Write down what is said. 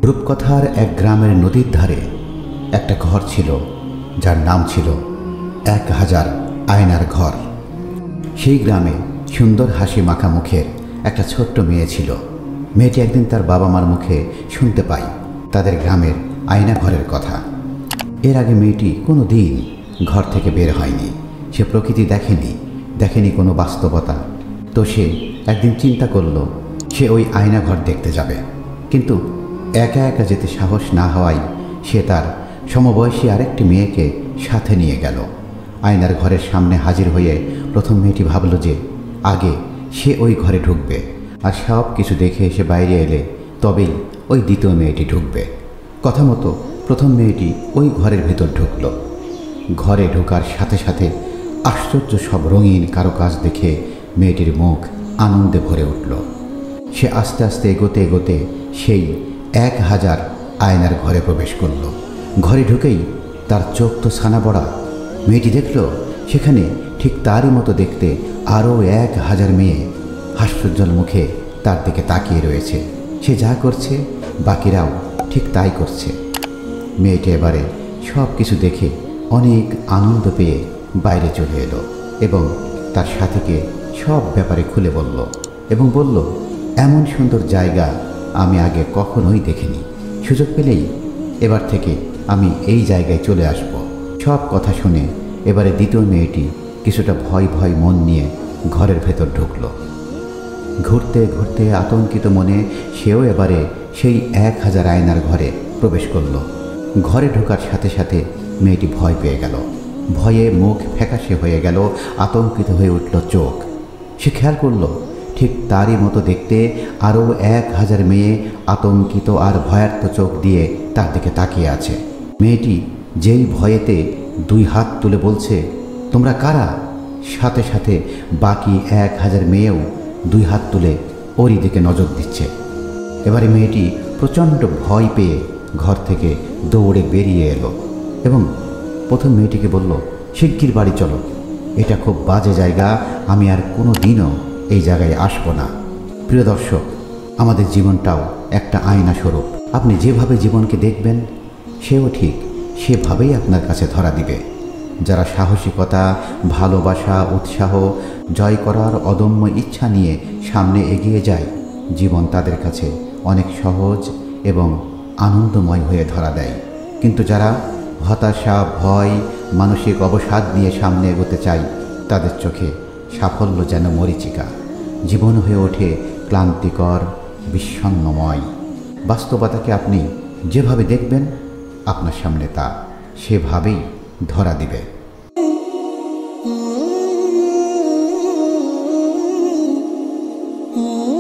রূপকথার এক গ্রামের নদীর ধারে একটা ঘর ছিল, যার নাম ছিল 1000 আয়নার ঘর। সেই গ্রামে সুন্দর হাসি মাখা মুখের একটা ছোট্ট মেয়ে ছিল। মেয়েটি একদিন তার বাবা মার মুখে শুনতে পায় তাদের গ্রামের আয়না ঘরের কথা। এর আগে মেয়েটি কোনো দিন ঘর থেকে বের হয়নি, সে প্রকৃতি দেখেনি কোনো বাস্তবতা। তো সে একদিন চিন্তা করলো সে ওই আয়না ঘর দেখতে যাবে, কিন্তু একা একা যেতে সাহস না হওয়ায় সে তার সমবয়সী আরেকটি মেয়েকে সাথে নিয়ে গেল। আয়নার ঘরের সামনে হাজির হয়ে প্রথম মেয়েটি ভাবল যে আগে সে ওই ঘরে ঢুকবে, আর সব কিছু দেখে এসে বাইরে এলে তবেই ওই দ্বিতীয় মেয়েটি ঢুকবে। কথা মতো প্রথম মেয়েটি ওই ঘরের ভেতর ঢুকল। ঘরে ঢোকার সাথে সাথে আশ্চর্য সব রঙিন কারুকাজ দেখে মেয়েটির মুখ আনন্দে ভরে উঠল। সে আস্তে আস্তে এগোতে এগোতে সেই 1000 আয়নার ঘরে প্রবেশ করল। ঘরে ঢুকেই তার চোখ তো ছানা বড়া। মেয়েটি দেখল সেখানে ঠিক তারই মতো দেখতে আরও 1000 মেয়ে হাস্যোজ্জ্বল মুখে তার দিকে তাকিয়ে রয়েছে। সে যা করছে বাকিরাও ঠিক তাই করছে। মেয়েটি এবারে সব কিছু দেখে অনেক আনন্দ পেয়ে বাইরে চলে এলো এবং তার সাথীকে সব ব্যাপারে খুলে বলল এবং বলল, এমন সুন্দর জায়গা আমি আগে কখনোই দেখিনি। সুযোগ পেলেই এবার থেকে আমি এই জায়গায় চলে আসব। সব কথা শুনে এবারে দ্বিতীয় মেয়েটি কিছুটা ভয় ভয় মন নিয়ে ঘরের ভেতর ঢুকল। ঘুরতে ঘুরতে আতঙ্কিত মনে সেও এবারে সেই 1000 আয়নার ঘরে প্রবেশ করল। ঘরে ঢোকার সাথে সাথে মেয়েটি ভয় পেয়ে গেল। ভয়ে মুখ ফ্যাকাশে হয়ে গেল, আতঙ্কিত হয়ে উঠল চোখ। সে খেয়াল করল ঠিক তারই মতো দেখতে আরও 1000 মেয়ে আতঙ্কিত আর ভয়ার্ত চোখ দিয়ে তার দিকে তাকিয়ে আছে। মেয়েটি যেই ভয়েতে 2 হাত তুলে বলছে, তোমরা কারা? সাথে সাথে বাকি 1000 মেয়েও 2 হাত তুলে ওরই দিকে নজর দিচ্ছে। এবারে মেয়েটি প্রচণ্ড ভয় পেয়ে ঘর থেকে দৌড়ে বেরিয়ে এলো এবং প্রথম মেয়েটিকে বলল, শিগগির বাড়ি চলো, এটা খুব বাজে জায়গা, আমি আর কোনো দিনও এই জায়গায় আসবো না। প্রিয় দর্শক, আমাদের জীবনটাও একটা আয়না স্বরূপ। আপনি যেভাবে জীবনকে দেখবেন সেও ঠিক সেভাবেই আপনার কাছে ধরা দিবে। যারা সাহসিকতা, ভালোবাসা, উৎসাহ, জয় করার অদম্য ইচ্ছা নিয়ে সামনে এগিয়ে যায়, জীবন তাদের কাছে অনেক সহজ এবং আনন্দময় হয়ে ধরা দেয়। কিন্তু যারা হতাশা, ভয়, মানসিক অবসাদ নিয়ে সামনে এগোতে চায়, তাদের চোখে সাফল্য যেন মরীচিকা, জীবন হয়ে ওঠে ক্লান্তিকর, বিষণ্ণময়। বাস্তবতাকে আপনি যেভাবে দেখবেন আপনার সামনে তা সেভাবেই ধরা দিবে। Mm-hmm.